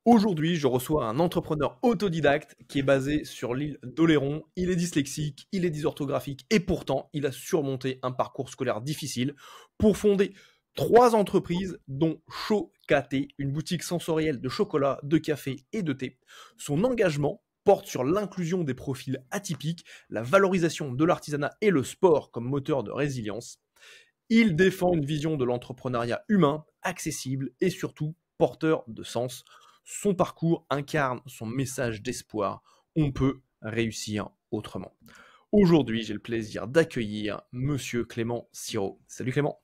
Aujourd'hui, je reçois un entrepreneur autodidacte qui est basé sur l'île d'Oléron. Il est dyslexique, il est dysorthographique et pourtant, il a surmonté un parcours scolaire difficile pour fonder 3 entreprises, dont Chocaté, une boutique sensorielle de chocolat, de café et de thé. Son engagement porte sur l'inclusion des profils atypiques, la valorisation de l'artisanat et le sport comme moteur de résilience. Il défend une vision de l'entrepreneuriat humain, accessible et surtout porteur de sens. Son parcours incarne son message d'espoir. On peut réussir autrement. Aujourd'hui, j'ai le plaisir d'accueillir Monsieur Clément Sirot. Salut Clément.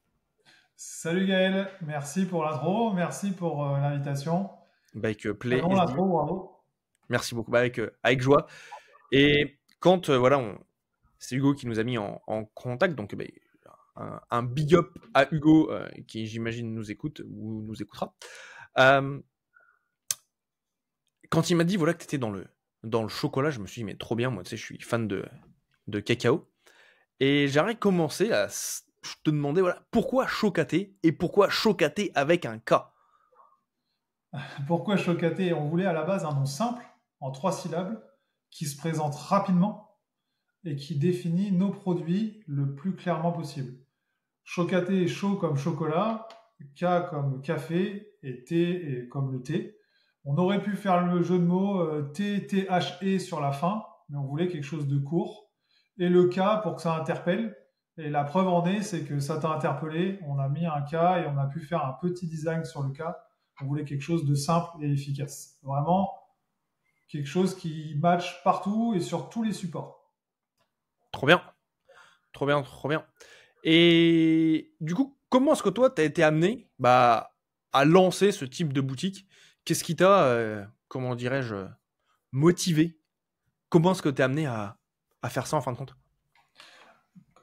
Salut Gaël, merci pour l'intro, merci pour l'invitation. Bah, avec Très long plaisir. l'intro, bravo. Merci beaucoup. Bah, avec joie. Et quand voilà, c'est Hugo qui nous a mis en contact, donc bah, un big up à Hugo qui j'imagine nous écoute ou nous écoutera. Euh, Quand il m'a dit voilà que tu étais dans le chocolat, je me suis dit mais trop bien, moi tu sais je suis fan de cacao et j'aimerais commencer à te demander voilà pourquoi Chocaté et pourquoi Chocaté avec un K. Pourquoi Chocaté? On voulait à la base un nom simple, en 3 syllabes, qui se présente rapidement et qui définit nos produits le plus clairement possible. Chocaté est chaud comme chocolat, K comme café et thé et comme le thé. On aurait pu faire le jeu de mots T, T, H, E sur la fin, mais on voulait quelque chose de court. Et le K pour que ça interpelle. Et la preuve en est, c'est que ça t'a interpellé. On a mis un K et on a pu faire un petit design sur le K. On voulait quelque chose de simple et efficace. Vraiment, quelque chose qui match partout et sur tous les supports. Trop bien, trop bien, trop bien. Et du coup, comment est-ce que toi t'as été amené à lancer ce type de boutique? Qu'est-ce qui t'a, comment dirais-je, motivé? Comment est-ce que t'es amené à faire ça en fin de compte?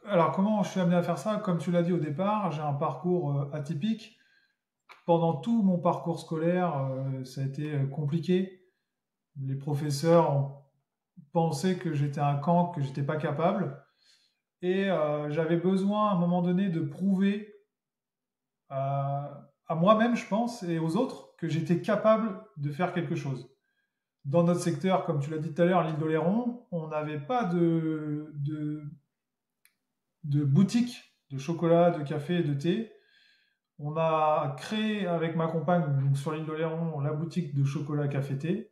Alors, comment je suis amené à faire ça? Comme tu l'as dit au départ, j'ai un parcours atypique. Pendant tout mon parcours scolaire, ça a été compliqué. Les professeurs ont pensé que j'étais un cancre, que j'étais pas capable. Et j'avais besoin à un moment donné de prouver à moi-même, je pense, et aux autres, que j'étais capable de faire quelque chose. Dans notre secteur, comme tu l'as dit tout à l'heure, l'île d'Oléron, on n'avait pas de boutique de chocolat, de café et de thé. On a créé avec ma compagne, donc sur l'île d'Oléron, la boutique de chocolat café thé.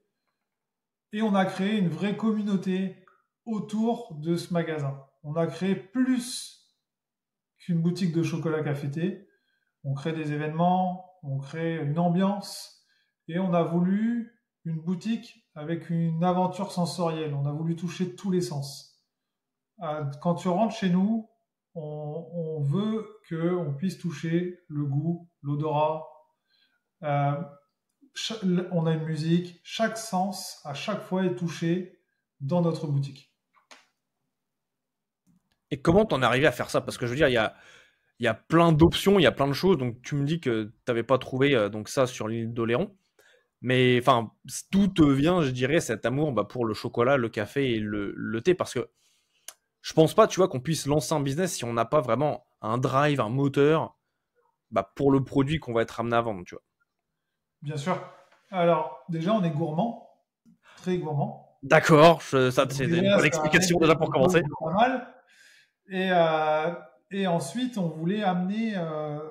Et on a créé une vraie communauté autour de ce magasin. On a créé plus qu'une boutique de chocolat café thé. On crée des événements, on crée une ambiance et on a voulu une boutique avec une aventure sensorielle. On a voulu toucher tous les sens. Quand tu rentres chez nous, on veut qu'on puisse toucher le goût, l'odorat. Euh, on a une musique. Chaque sens, à chaque fois, est touché dans notre boutique. Et comment t'en es arrivé à faire ça? Parce que je veux dire, il y a plein d'options, il y a plein de choses. Donc tu me dis que t'avais pas trouvé donc ça sur l'île d'Oléron. Mais enfin, d'où te vient, je dirais, cet amour pour le chocolat, le café et le thé? Parce que je pense pas, tu vois, qu'on puisse lancer un business si on n'a pas vraiment un drive, un moteur pour le produit qu'on va être amené à vendre, tu vois. Bien sûr. Alors, déjà, on est gourmand, très gourmand. D'accord, ça Donc c'est une déjà, bonne ça amène explication déjà pour quelque chose commencer. de pas mal. Et, euh, et ensuite, on voulait amener un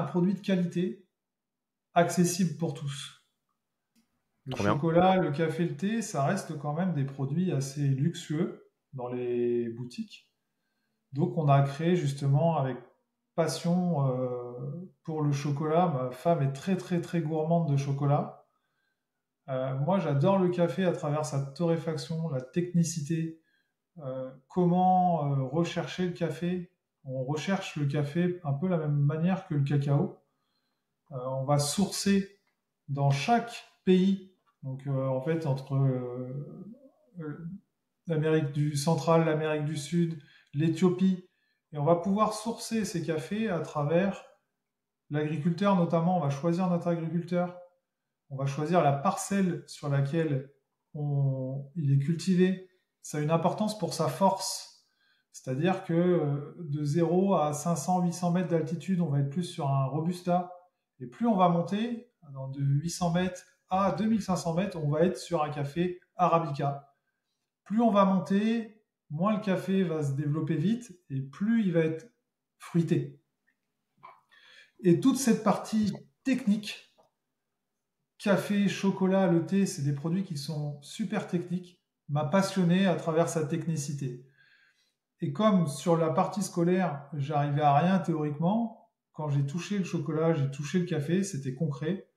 produit de qualité, accessible pour tous. Le Trop bien. chocolat, le café, le thé, ça reste quand même des produits assez luxueux dans les boutiques. Donc, on a créé justement avec passion pour le chocolat. Ma femme est très très très gourmande de chocolat. Moi, j'adore le café à travers sa torréfaction, la technicité, comment rechercher le café. On recherche le café un peu la même manière que le cacao. On va sourcer dans chaque pays, donc en fait entre l'Amérique du centrale, l'Amérique du Sud, l'Éthiopie, et on va pouvoir sourcer ces cafés à travers l'agriculteur notamment. On va choisir notre agriculteur, on va choisir la parcelle sur laquelle il est cultivé. Ça a une importance pour sa force. C'est-à-dire que de 0 à 500, 800 mètres d'altitude, on va être plus sur un Robusta. Et plus on va monter de 800 mètres à 2500 mètres, on va être sur un café Arabica. Plus on va monter, moins le café va se développer vite et plus il va être fruité. Et toute cette partie technique, café, chocolat, le thé, c'est des produits qui sont super techniques, m'a passionné à travers sa technicité. Et comme sur la partie scolaire, j'arrivais à rien théoriquement, quand j'ai touché le chocolat, j'ai touché le café, c'était concret,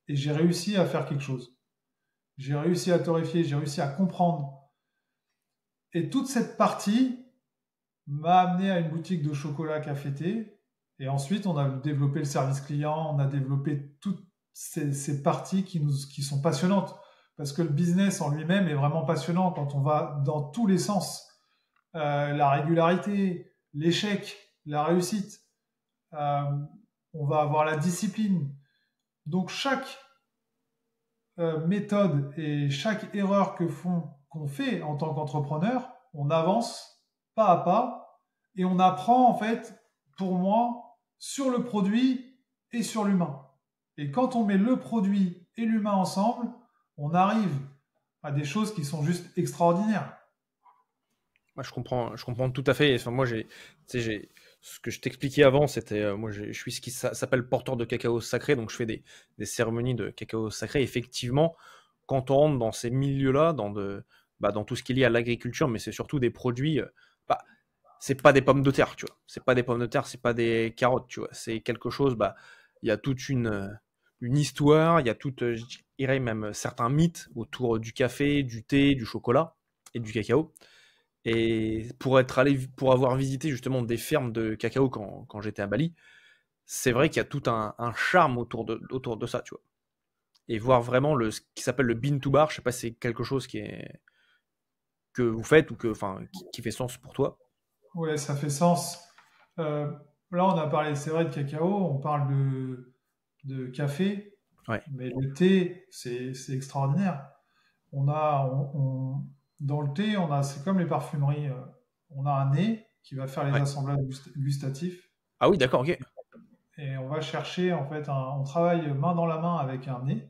et j'ai réussi à faire quelque chose. J'ai réussi à torréfier, j'ai réussi à comprendre. Et toute cette partie m'a amené à une boutique de chocolat café-thé. Et ensuite, on a développé le service client, on a développé toutes ces parties qui sont passionnantes. Parce que le business en lui-même est vraiment passionnant quand on va dans tous les sens. La régularité, l'échec, la réussite. On va avoir la discipline. Donc chaque méthode et chaque erreur qu'on fait en tant qu'entrepreneur, on avance pas à pas et on apprend en fait, pour moi, sur le produit et sur l'humain. Et quand on met le produit et l'humain ensemble, on arrive à des choses qui sont juste extraordinaires. Moi, je comprends tout à fait. Enfin, moi, ce que je t'expliquais avant, c'était, moi, je suis ce qui s'appelle porteur de cacao sacré, donc je fais des cérémonies de cacao sacré. Effectivement, quand on rentre dans ces milieux-là, dans tout ce qui est lié à l'agriculture, mais c'est surtout des produits, bah, c'est pas des pommes de terre, tu vois. C'est pas des pommes de terre, c'est pas des carottes, tu vois. C'est quelque chose, il y a toute une histoire, il y a toute, je dirais même certains mythes autour du café, du thé, du chocolat et du cacao. Et pour avoir visité justement des fermes de cacao quand j'étais à Bali, c'est vrai qu'il y a tout un charme autour de ça, tu vois. Et voir vraiment ce qui s'appelle le bean to bar, je sais pas si c'est quelque chose que vous faites ou qui fait sens pour toi. Ouais, ça fait sens. Euh, Là, on a parlé, c'est vrai, de cacao, on parle de café, Ouais, mais le thé, c'est extraordinaire. On a, dans le thé, c'est comme les parfumeries. On a un nez qui va faire les ouais. assemblages gustatifs Ah oui, d'accord, ok. et on va chercher, en fait, on travaille main dans la main avec un nez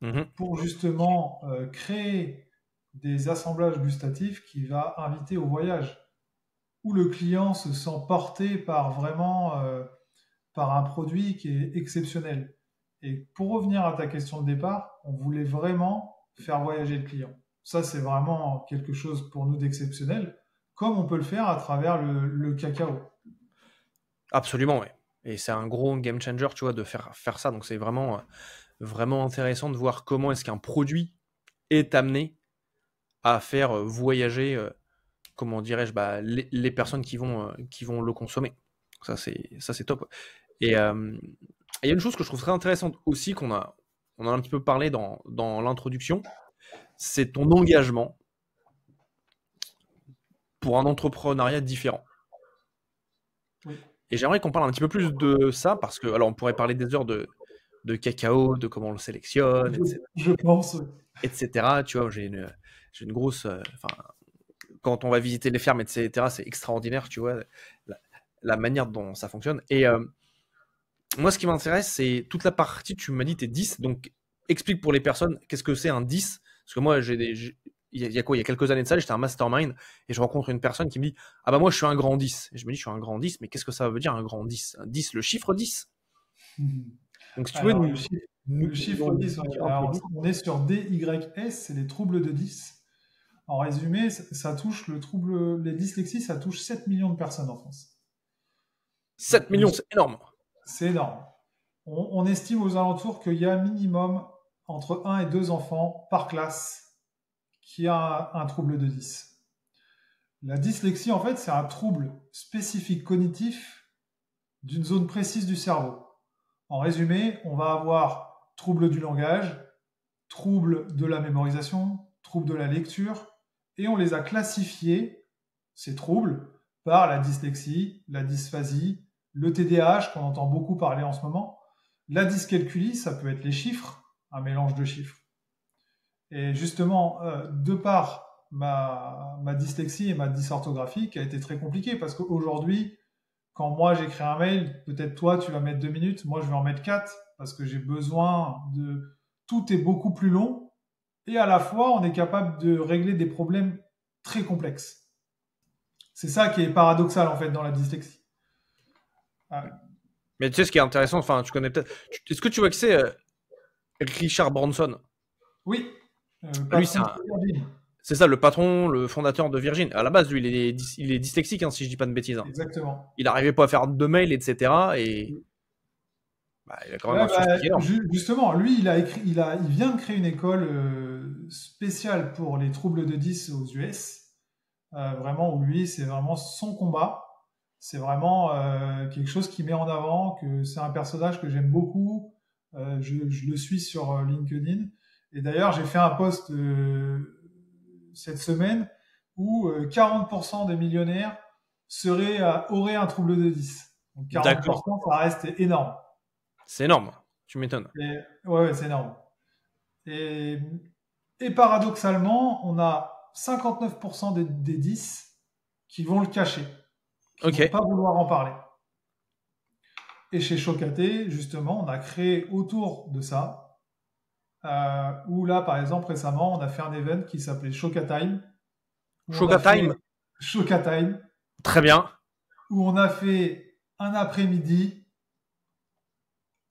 Mhm. pour justement créer des assemblages gustatifs qui va inviter au voyage, où le client se sent porté par vraiment par un produit qui est exceptionnel. Et pour revenir à ta question de départ, on voulait vraiment faire voyager le client. Ça, c'est vraiment quelque chose pour nous d'exceptionnel, comme on peut le faire à travers le cacao. Absolument, ouais. Et c'est un gros game changer, tu vois, de faire ça. Donc c'est vraiment intéressant de voir comment est-ce qu'un produit est amené à faire voyager, comment dirais-je, les personnes qui vont le consommer. Ça c'est top. Et il y a une chose que je trouve très intéressante aussi on a un petit peu parlé dans l'introduction, c'est ton engagement pour un entrepreneuriat différent. Oui, Et j'aimerais qu'on parle un petit peu plus de ça parce que, alors, on pourrait parler des heures de cacao, de comment on le sélectionne, je, je pense. etc. Tu vois, j'ai une grosse, enfin, quand on va visiter les fermes, etc. C'est extraordinaire, tu vois, la, la manière dont ça fonctionne. Et moi, ce qui m'intéresse, c'est toute la partie, tu m'as dit, t'es 10, donc explique pour les personnes qu'est-ce que c'est un 10. Parce que moi, il y a quoi, il y a quelques années de ça, j'étais un mastermind et je rencontre une personne qui me dit ah bah moi je suis un grand 10. Et je me dis je suis un grand 10, mais qu'est-ce que ça veut dire un grand 10? Un 10, le chiffre 10. Donc si tu veux Alors, nous le chiffre en 10, dire un peu alors, plus. on est sur DYS, c'est les troubles de 10. En résumé, ça touche les dyslexies, ça touche 7 millions de personnes en France. 7 Donc, millions, c'est énorme. c'est énorme. On estime aux alentours qu'il y a minimum entre un et 2 enfants par classe qui a un trouble de 10. La dyslexie, en fait, c'est un trouble spécifique cognitif d'une zone précise du cerveau. En résumé, on va avoir trouble du langage, trouble de la mémorisation, trouble de la lecture, et on les a classifiés, ces troubles, par la dyslexie, la dysphasie, le TDAH, qu'on entend beaucoup parler en ce moment. La dyscalculie, ça peut être les chiffres, un mélange de chiffres. Et justement, de par ma dyslexie et ma dysorthographie, qui a été très compliquée, parce qu'aujourd'hui, quand moi j'écris un mail, peut-être toi tu vas mettre 2 minutes, moi je vais en mettre 4, parce que j'ai besoin de... Tout est beaucoup plus long, et à la fois, on est capable de régler des problèmes très complexes. C'est ça qui est paradoxal, en fait, dans la dyslexie. Mais tu sais, ce qui est intéressant, enfin, tu connais peut-être... Est-ce que tu vois que c'est Richard Branson? Oui, Lui, patron de Virgin. c'est ça, le patron, le fondateur de Virgin. À la base, lui, il est dyslexique, hein, si je dis pas de bêtises. Hein. Exactement. Il n'arrivait pas à faire de mails, etc. Et bah, il a quand même Ouais, un succès énorme. justement, lui, il vient de créer une école spéciale pour les troubles de 10 aux US. Vraiment, où lui, c'est vraiment son combat. C'est vraiment quelque chose qu'il met en avant, que c'est un personnage que j'aime beaucoup. Je le suis sur LinkedIn. Et d'ailleurs, j'ai fait un post cette semaine où 40% des millionnaires auraient un trouble de 10. Donc 40%, ça reste énorme. C'est énorme, tu m'étonnes. Ouais, c'est énorme. Et paradoxalement, on a 59% des 10 qui vont le cacher, qui vont pas vouloir en parler. Et chez Chocaté, justement, on a créé autour de ça, où là, par exemple, récemment, on a fait un event qui s'appelait Chocatime. Chocatime. Très bien. Où on a fait un après-midi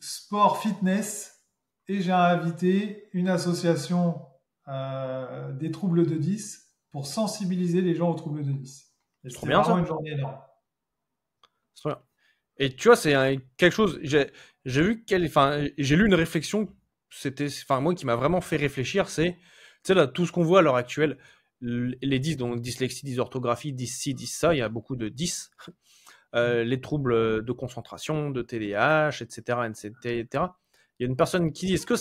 sport fitness, et j'ai invité une association des troubles de 10 pour sensibiliser les gens aux troubles de 10. Et c'était vraiment une journée énorme. C'est trop bien. Et tu vois, c'est quelque chose. J'ai lu une réflexion. C'était, moi, qui m'a vraiment fait réfléchir. C'est, tu sais, là, tout ce qu'on voit à l'heure actuelle, les 10, donc dyslexie, dysorthographie, 10-ci, 10-ça, il y a beaucoup de 10. Les troubles de concentration, de TDAH, etc., etc. Il y a une personne qui dit, est-ce que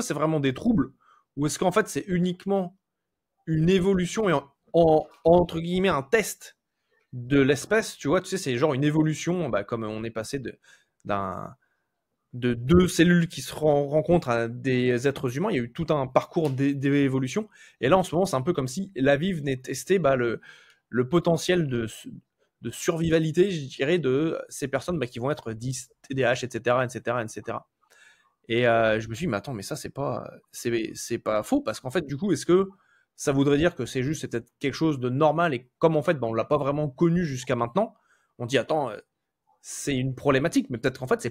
c'est vraiment des troubles, ou est-ce qu'en fait c'est uniquement une évolution et entre guillemets un test de l'espèce, tu vois, tu sais, c'est genre une évolution, comme on est passé de deux cellules qui se rencontrent à des êtres humains, il y a eu tout un parcours d'évolution, et là en ce moment c'est un peu comme si la vie venait tester le potentiel de survivalité, je dirais, de ces personnes qui vont être 10, TDAH, etc., etc., etc. Et je me suis dit, mais attends, mais ça, c'est pas faux, parce qu'en fait, du coup, est-ce que ça voudrait dire que c'est peut-être quelque chose de normal, et comme en fait, on l'a pas vraiment connu jusqu'à maintenant, on dit, attends, c'est une problématique, mais peut-être qu'en fait, c'est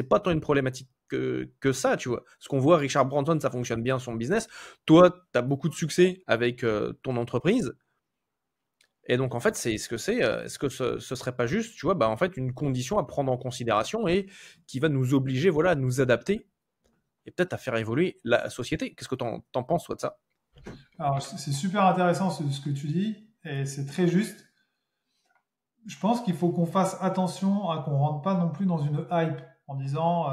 pas tant une problématique que ça, tu vois. Ce qu'on voit, Richard Branson, ça fonctionne bien son business. Toi, tu as beaucoup de succès avec ton entreprise. Et donc, en fait, est-ce que ce serait pas juste, tu vois, en fait, une condition à prendre en considération et qui va nous obliger, voilà, à nous adapter et peut-être à faire évoluer la société. Qu'est-ce que t'en penses, toi, de ça? Alors, c'est super intéressant ce que tu dis, et c'est très juste. Je pense qu'il faut qu'on fasse attention à qu'on rentre pas non plus dans une hype en disant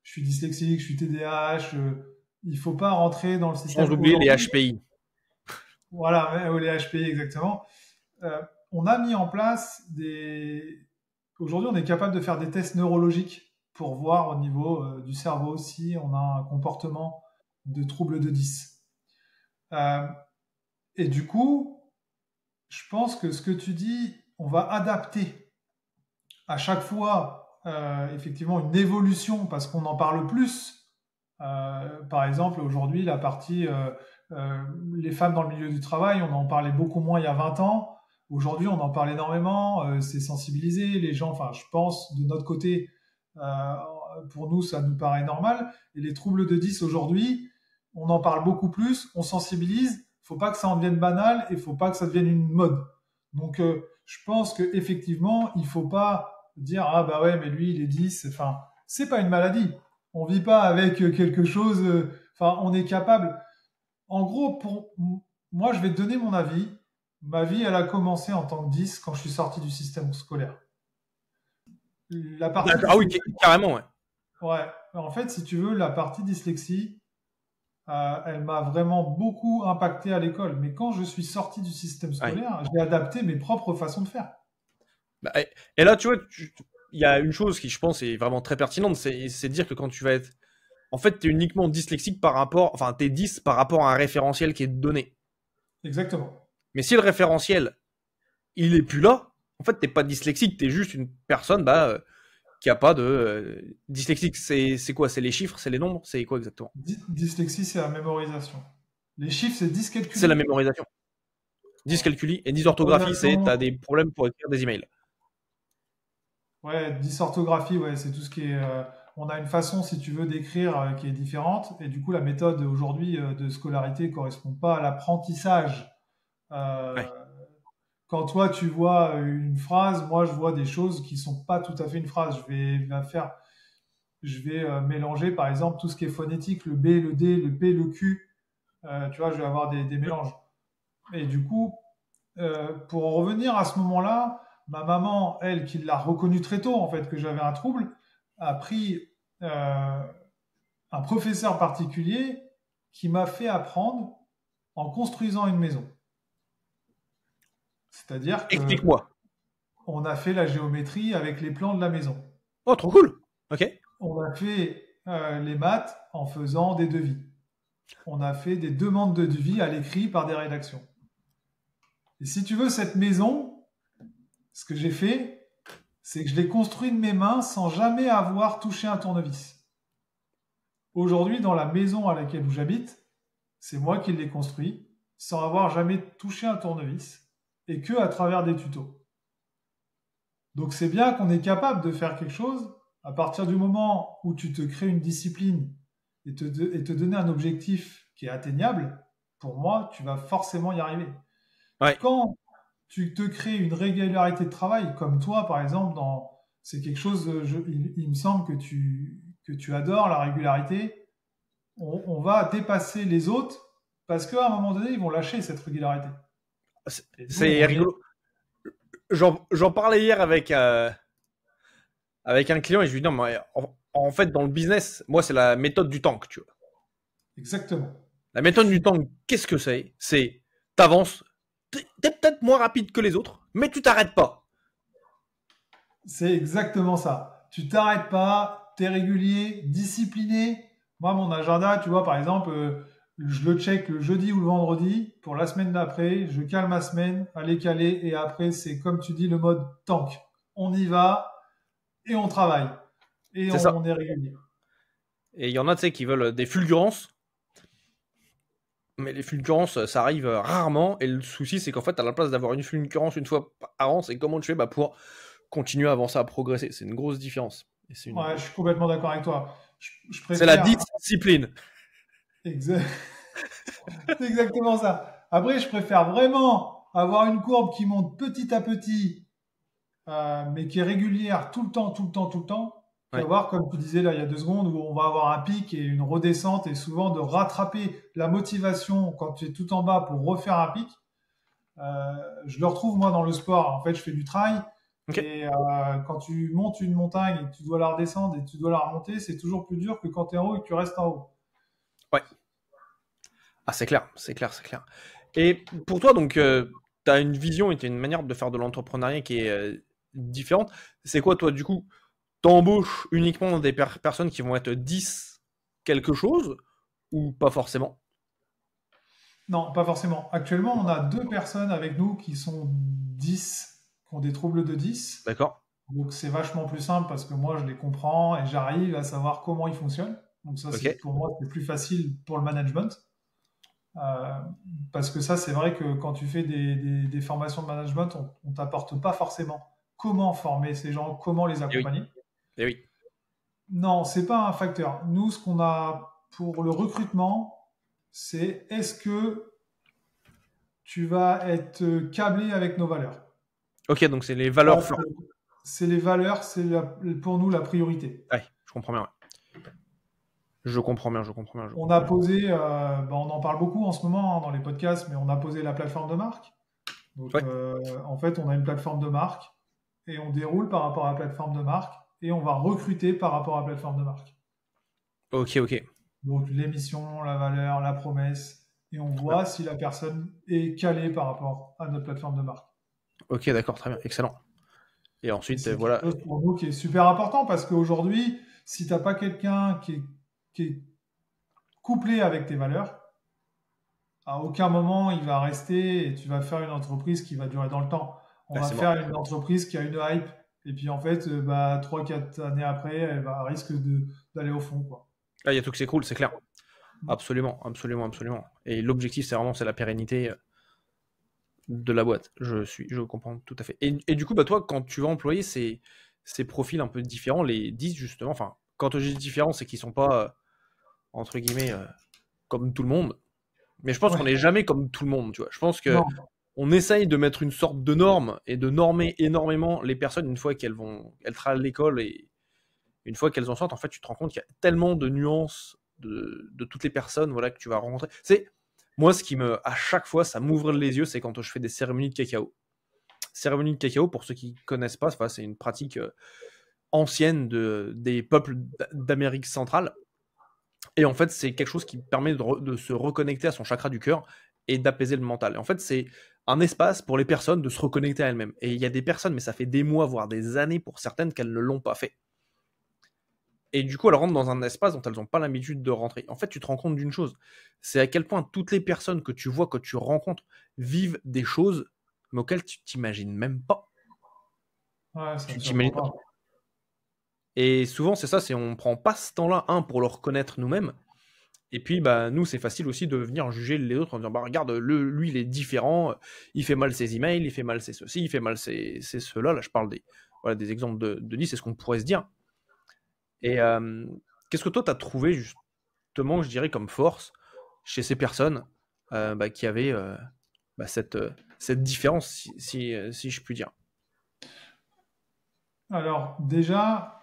je suis dyslexique, je suis TDAH. Il faut pas rentrer dans le système. Sans oublier les HPI. Voilà, les HPI, exactement. On a mis en place Aujourd'hui, on est capable de faire des tests neurologiques pour voir au niveau du cerveau si on a un comportement de trouble de 10. Et du coup, je pense que ce que tu dis, on va adapter à chaque fois effectivement une évolution parce qu'on en parle plus. Par exemple, aujourd'hui, la partie les femmes dans le milieu du travail, on en parlait beaucoup moins il y a 20 ans. Aujourd'hui, on en parle énormément, c'est sensibilisé, les gens, enfin, je pense, de notre côté, pour nous, ça nous paraît normal. Et les troubles de 10 aujourd'hui, on en parle beaucoup plus, on sensibilise, faut pas que ça en devienne banal et faut pas que ça devienne une mode. Donc, je pense qu'effectivement, il faut pas dire, ah bah ouais, mais lui, il est 10, enfin, c'est pas une maladie. On vit pas avec quelque chose, enfin, on est capable. En gros, moi, je vais te donner mon avis. Ma vie, elle a commencé en tant que 10 quand je suis sorti du système scolaire. Ah oui, carrément, ouais. Ouais. En fait, si tu veux, la partie dyslexie, elle m'a vraiment beaucoup impacté à l'école. Mais quand je suis sorti du système scolaire, j'ai adapté mes propres façons de faire. Et là, tu vois, il y a une chose qui, je pense, est vraiment très pertinente, c'est de dire que quand tu vas être... En fait, tu es uniquement dyslexique t'es 10 par rapport à un référentiel qui est donné. Exactement. Mais si le référentiel, il est plus là, en fait, t'es pas dyslexique, t'es juste une personne qu'il n'y a pas de dyslexique. C'est quoi? C'est les chiffres, c'est les nombres, c'est quoi exactement? Dyslexie, c'est la mémorisation. Les chiffres, c'est dyscalculie. C'est la mémorisation. Dyscalculie et dysorthographie, c'est tu as des problèmes pour écrire des emails. Ouais, dysorthographie, ouais, c'est tout ce qui est. On a une façon, si tu veux, d'écrire qui est différente, et du coup, la méthode aujourd'hui de scolarité correspond pas à l'apprentissage. Euh, Ouais. Quand toi, tu vois une phrase, moi, je vois des choses qui sont pas tout à fait une phrase. Je vais mélanger, par exemple, tout ce qui est phonétique, le B, le D, le P, le Q. Tu vois, je vais avoir des mélanges. Et du coup, pour en revenir à ce moment-là, ma maman, elle, qui l'a reconnu très tôt, en fait, que j'avais un trouble, a pris un professeur particulier qui m'a fait apprendre en construisant une maison. C'est-à-dire que Explique-moi. on a fait la géométrie avec les plans de la maison. Oh, trop cool. Ok. On a fait les maths en faisant des devis. On a fait des demandes de devis à l'écrit par des rédactions. Et si tu veux, cette maison, ce que j'ai fait, c'est que je l'ai construite de mes mains sans jamais avoir touché un tournevis. Aujourd'hui, dans la maison à laquelle j'habite, c'est moi qui l'ai construit sans avoir jamais touché un tournevis et que à travers des tutos. Donc c'est bien qu'on est capable de faire quelque chose à partir du moment où tu te crées une discipline et te donner un objectif qui est atteignable. Pour moi, tu vas forcément y arriver. Ouais. Quand tu te crées une régularité de travail, comme toi par exemple, c'est quelque chose, il me semble que tu adores la régularité. On va dépasser les autres parce qu'à un moment donné, ils vont lâcher cette régularité. C'est rigolo. J'en parlais hier avec un client et je lui dis non, mais en fait, dans le business, moi, c'est la méthode du tank, tu vois. Exactement. La méthode du tank, qu'est-ce que c'est? C'est t'avances, t'es peut-être moins rapide que les autres, mais tu t'arrêtes pas. C'est exactement ça. Tu t'arrêtes pas, tu es régulier, discipliné. Moi, mon agenda, tu vois, par exemple, je le check le jeudi ou le vendredi. Pour la semaine d'après, je cale ma semaine, aller caler. Et après, c'est comme tu dis, le mode tank. On y va et on travaille. Et C'est ça. on est régulier. Et il y en a, tu sais, qui veulent des fulgurances. Mais les fulgurances, ça arrive rarement. Et le souci, c'est qu'en fait, à la place d'avoir une fulgurance une fois par an, c'est comment tu fais pour continuer à avancer, à progresser. C'est une grosse différence. Et Ouais, je suis complètement d'accord avec toi. Je c'est la préfère. discipline. Exa- C'est exactement ça. Après, je préfère vraiment avoir une courbe qui monte petit à petit, mais qui est régulière tout le temps, tout le temps, tout le temps, Ouais. qu'avoir, comme tu disais là il y a 2 secondes, où on va avoir un pic et une redescente, et souvent de rattraper la motivation quand tu es tout en bas pour refaire un pic. Je le retrouve moi dans le sport. En fait, je fais du trail. Ok. Et quand tu montes une montagne et que tu dois la redescendre et que tu dois la remonter, c'est toujours plus dur que quand tu es en haut et que tu restes en haut. Ouais. Ah, c'est clair, c'est clair, c'est clair. Et pour toi, donc, tu as une vision et tu as une manière de faire de l'entrepreneuriat qui est différente. C'est quoi, toi, du coup, t'embauches uniquement des personnes qui vont être 10 quelque chose ou pas forcément? Non, pas forcément. Actuellement, on a 2 personnes avec nous qui sont 10, qui ont des troubles de 10. D'accord? Donc c'est vachement plus simple parce que moi, je les comprends et j'arrive à savoir comment ils fonctionnent. Donc ça, Ok. pour moi, c'est plus facile pour le management. Euh, Parce que ça, c'est vrai que quand tu fais des formations de management, on t'apporte pas forcément comment former ces gens, comment les Et oui. accompagner. Et oui. Non, c'est pas un facteur. Nous, ce qu'on a pour le recrutement, c'est est-ce que tu vas être câblé avec nos valeurs. Ok, donc c'est les Ça, valeurs fortes. c'est les valeurs, pour nous la priorité. Ouais, je comprends bien. Ouais. Je comprends bien, je comprends bien. Je On comprends a bien. posé, on en parle beaucoup en ce moment dans les podcasts, mais on a posé la plateforme de marque. Donc, Ouais. en fait, on a une plateforme de marque et on déroule par rapport à la plateforme de marque et on va recruter par rapport à la plateforme de marque. Ok, ok. Donc, l'émission, la valeur, la promesse, et on Ouais. voit si la personne est calée par rapport à notre plateforme de marque. Ok, d'accord, très bien, excellent. Et Et ensuite, c'est quelque voilà. chose pour nous qui est super important parce qu'aujourd'hui, si tu n'as pas quelqu'un qui est couplé avec tes valeurs, à aucun moment il va rester et tu vas faire une entreprise qui va durer dans le temps. On Bah, va c'est mort. faire une entreprise qui a une hype Et puis en fait, 3-4 années après, elle risque d'aller au fond, quoi. Là, il y a tout que c'est cool, c'est clair. Absolument, absolument, absolument. Et l'objectif, c'est la pérennité de la boîte. Je comprends tout à fait. Et du coup, toi, quand tu vas employer ces profils un peu différents, les 10 justement, enfin, quand je dis différents, c'est qu'ils sont pas, entre guillemets, comme tout le monde. Mais je pense qu'on Ouais. n'est jamais comme tout le monde, tu vois. Je pense que Non. on essaye de mettre une sorte de norme et de normer énormément les personnes une fois elles travaillent à l'école et une fois qu'elles en sortent, en fait, tu te rends compte qu'il y a tellement de nuances de toutes les personnes, voilà, que tu vas rencontrer. C'est moi, à chaque fois, ça m'ouvre les yeux, c'est quand je fais des cérémonies de cacao. Cérémonie de cacao, pour ceux qui connaissent pas, c'est une pratique ancienne des peuples d'Amérique centrale. Et en fait, c'est quelque chose qui permet de se reconnecter à son chakra du cœur et d'apaiser le mental. Et en fait, c'est un espace pour les personnes de se reconnecter à elles-mêmes. Et il y a des personnes, mais ça fait des mois, voire des années pour certaines, qu'elles ne l'ont pas fait. Et du coup, elles rentrent dans un espace dont elles n'ont pas l'habitude de rentrer. En fait, tu te rends compte d'une chose, c'est à quel point toutes les personnes que tu vois, que tu rencontres, vivent des choses mais auxquelles tu t'imagines même pas. Ouais, ça Tu me surprend t'imagines pas. pas. Et souvent, c'est ça, on prend pas ce temps-là, pour le reconnaître nous-mêmes. Et puis, nous, c'est facile aussi de venir juger les autres en disant, regarde, lui, il est différent, il fait mal ses emails, il fait mal ses ceci, il fait mal ses cela. Là, je parle des exemples de 10, c'est ce qu'on pourrait se dire. Et qu'est-ce que toi, tu as trouvé justement, je dirais, comme force chez ces personnes qui avaient cette différence, si je puis dire. Alors, déjà,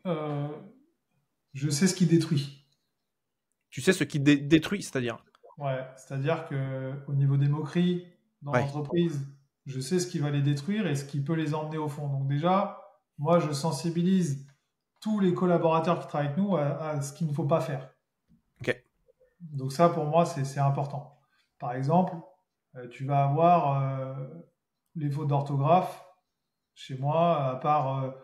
euh, je sais ce qui détruit. Tu sais ce qui détruit, c'est-à-dire. Ouais, c'est-à-dire que au niveau des moqueries dans Ouais, l'entreprise, je sais ce qui va les détruire et ce qui peut les emmener au fond. Donc déjà, moi, je sensibilise tous les collaborateurs qui travaillent avec nous à ce qu'il ne faut pas faire. ok, Donc ça, pour moi, c'est important. Par exemple, tu vas avoir les fautes d'orthographe chez moi, à part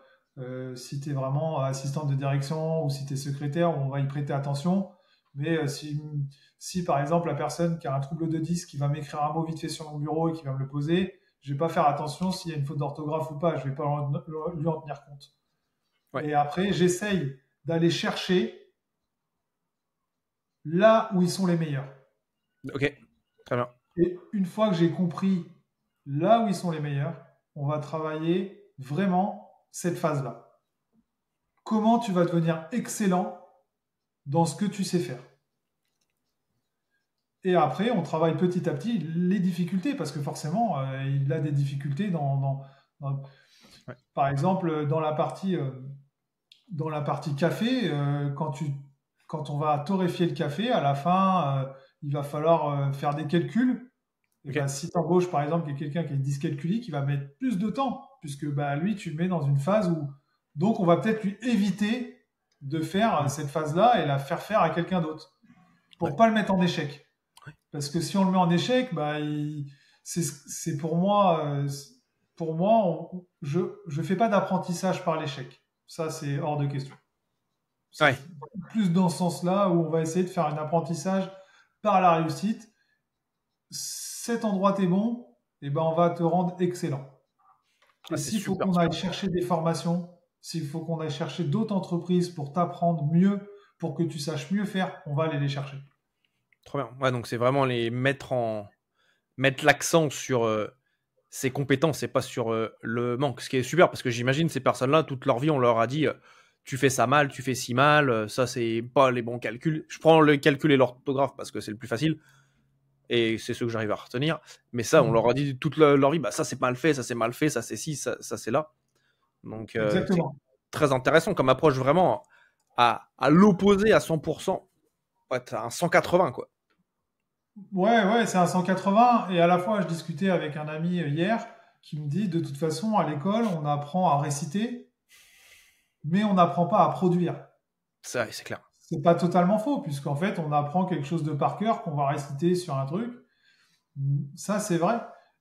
si tu es vraiment assistante de direction ou si tu es secrétaire, on va y prêter attention. Mais si par exemple la personne qui a un trouble de 10 qui va m'écrire un mot vite fait sur mon bureau et qui va me le poser, je vais pas faire attention s'il y a une faute d'orthographe ou pas, je vais pas lui en tenir compte. ouais, Et après, j'essaye d'aller chercher là où ils sont les meilleurs. ok, très bien. Et une fois que j'ai compris là où ils sont les meilleurs, on va travailler vraiment cette phase-là. Comment tu vas devenir excellent dans ce que tu sais faire. Et après, on travaille petit à petit les difficultés, parce que forcément, il a des difficultés Ouais, par exemple, dans la partie café, quand on va torréfier le café, à la fin, il va falloir faire des calculs. Et ok, ben, si tu embauches par exemple quelqu'un qui est dyscalculique, il va mettre plus de temps, puisque lui, tu le mets dans une phase où. Donc, on va peut-être lui éviter de faire cette phase-là et la faire faire à quelqu'un d'autre, ouais, pour pas le mettre en échec. ouais. Parce que si on le met en échec, c'est pour moi, je fais pas d'apprentissage par l'échec. Ça, c'est hors de question. C'est Ouais, plus dans ce sens-là où on va essayer de faire un apprentissage par la réussite. Cet endroit t'es bon, et ben on va te rendre excellent. Et ah, c'est s'il faut super, qu'on aille super. chercher des formations, s'il faut qu'on aille chercher d'autres entreprises pour t'apprendre mieux, pour que tu saches mieux faire, on va aller les chercher. Trop bien. Ouais, donc c'est vraiment mettre l'accent sur ses compétences et pas sur le manque. Ce qui est super parce que j'imagine ces personnes-là, toute leur vie, on leur a dit tu fais ça mal, tu fais ci mal, ça c'est pas les bons calculs. Je prends le calcul et l'orthographe parce que c'est le plus facile et c'est ceux que j'arrive à retenir. Mais ça, on leur a dit toute leur vie, ça c'est mal fait, ça c'est mal fait, ça c'est ci, ça c'est là. Donc c'est Exactement. très intéressant comme approche vraiment à l'opposé à 100%. Ouais, t'as un 180 quoi. Ouais, c'est un 180. Et à la fois, je discutais avec un ami hier qui me dit, de toute façon, à l'école, on apprend à réciter, mais on n'apprend pas à produire. C'est clair. C'est pas totalement faux, puisqu'en fait, on apprend quelque chose de par cœur qu'on va réciter sur un truc. Ça, c'est vrai.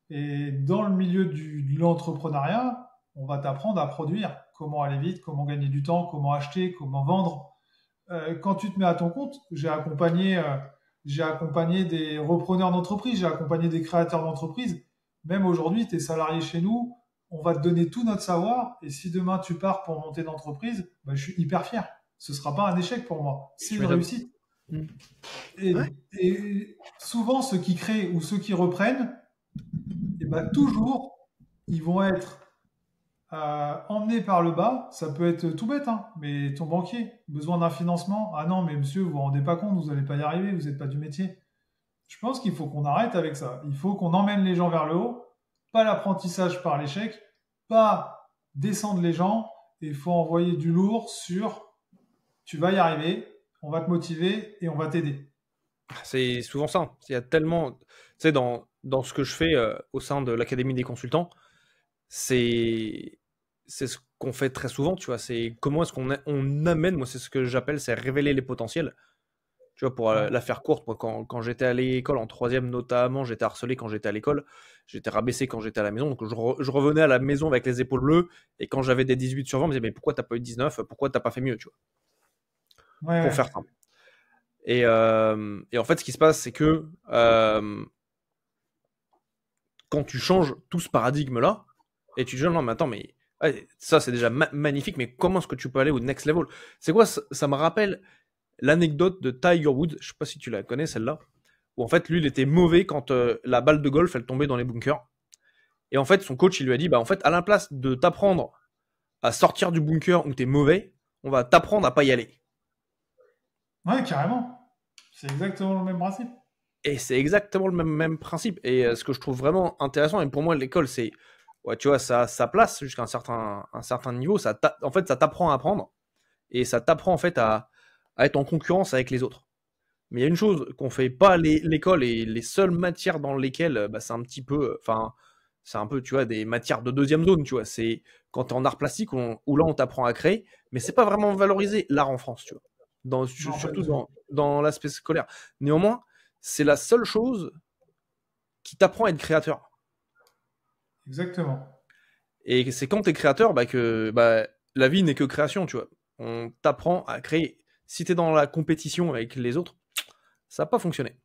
Et dans le milieu de l'entrepreneuriat, on va t'apprendre à produire. Comment aller vite, comment gagner du temps, comment acheter, comment vendre. Quand tu te mets à ton compte, j'ai accompagné des repreneurs d'entreprise, j'ai accompagné des créateurs d'entreprise. Même aujourd'hui, tu es salarié chez nous. on va te donner tout notre savoir, et si demain tu pars pour monter d'entreprise, bah, je suis hyper fier. Ce ne sera pas un échec pour moi, c'est Tu une m'étonnes. réussite. Mm. Et, Ouais. et souvent, ceux qui créent ou ceux qui reprennent, et bah, toujours, ils vont être emmenés par le bas. Ça peut être tout bête, hein, mais ton banquier, besoin d'un financement. Ah non, mais monsieur, vous vous rendez pas compte, vous n'allez pas y arriver, vous n'êtes pas du métier. Je pense qu'il faut qu'on arrête avec ça. Il faut qu'on emmène les gens vers le haut, pas l'apprentissage par l'échec, pas descendre les gens, et il faut envoyer du lourd sur tu vas y arriver, on va te motiver et on va t'aider. C'est souvent ça. Il y a tellement, tu sais, dans ce que je fais au sein de l'Académie des consultants, c'est c'est ce qu'on fait très souvent, tu vois. C'est comment est-ce on amène, moi c'est ce que j'appelle, c'est révéler les potentiels. Tu vois, pour Ouais. la faire courte, moi, quand j'étais à l'école, en troisième notamment, j'étais harcelé quand j'étais à l'école, j'étais rabaissé quand j'étais à la maison, donc je revenais à la maison avec les épaules bleues, et quand j'avais des 18 sur 20, on me disait, mais pourquoi t'as pas eu 19, pourquoi t'as pas fait mieux, tu vois, Ouais, pour ouais. faire simple. Et en fait, ce qui se passe, c'est que quand tu changes tout ce paradigme-là, et tu te dis, non, mais attends, mais ouais, ça c'est déjà magnifique, mais comment est-ce que tu peux aller au next level? C'est quoi, ça me rappelle l'anecdote de Tiger Woods, je sais pas si tu la connais celle-là, où en fait lui il était mauvais quand la balle de golf elle tombait dans les bunkers. Et en fait son coach il lui a dit, bah en fait à la place de t'apprendre à sortir du bunker où t'es mauvais, on va t'apprendre à pas y aller. Ouais, carrément. C'est exactement le même principe. Et c'est exactement le même principe. Et ce que je trouve vraiment intéressant, et pour moi l'école c'est, ouais, tu vois, ça place jusqu'à un certain niveau, en fait ça t'apprend à apprendre, et ça t'apprend en fait à être en concurrence avec les autres. Mais il y a une chose qu'on fait pas à l'école, et les seules matières dans lesquelles bah, c'est un petit peu, enfin, c'est un peu, tu vois, des matières de deuxième zone, tu vois. C'est quand t'es en art plastique où là on t'apprend à créer, mais c'est pas vraiment valorisé l'art en France, tu vois. Non, pas Surtout du tout. dans l'aspect scolaire. Néanmoins, c'est la seule chose qui t'apprend à être créateur. Exactement. Et c'est quand t'es créateur bah, que bah, la vie n'est que création, tu vois. On t'apprend à créer. Si t'es dans la compétition avec les autres, ça va pas fonctionner.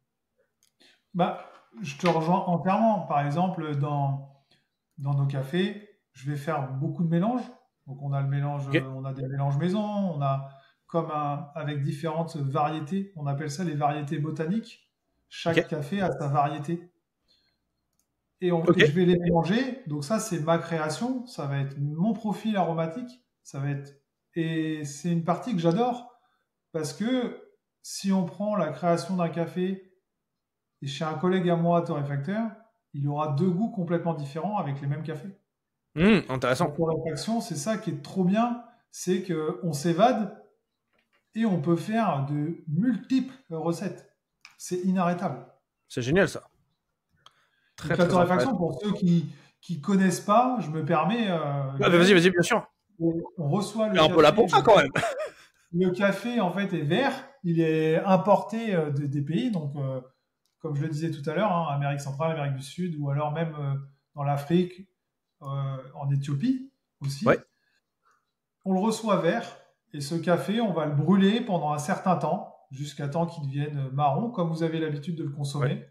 Bah, je te rejoins entièrement. Par exemple, dans nos cafés, je vais faire beaucoup de mélanges. Donc, on a le mélange, Ok. on a des mélanges maison, on a avec différentes variétés. On appelle ça les variétés botaniques. Ok. Chaque café a sa variété. Ok. Et je vais les mélanger. Donc ça, c'est ma création. Ça va être mon profil aromatique. Et c'est une partie que j'adore parce que si on prend la création d'un café et chez un collègue à moi, torréfacteur, il aura deux goûts complètement différents avec les mêmes cafés. La Intéressant. torréfaction, c'est ça qui est trop bien, c'est qu'on s'évade et on peut faire de multiples recettes. C'est inarrêtable. C'est génial ça. Donc Très la très torréfaction, intéressant. pour ceux qui connaissent pas, je me permets, Ouais, bah, vas-y, Gaël, vas-y, bien sûr. on reçoit le T'es un peu là café. pour ça quand même. Le café, en fait, est vert. Il est importé des pays, donc comme je le disais tout à l'heure, hein, Amérique centrale, Amérique du Sud, ou alors même dans l'Afrique, en Éthiopie Ouais. aussi. On le reçoit vert, et ce café, on va le brûler pendant un certain temps, jusqu'à temps qu'il devienne marron, comme vous avez l'habitude de le Ouais. consommer.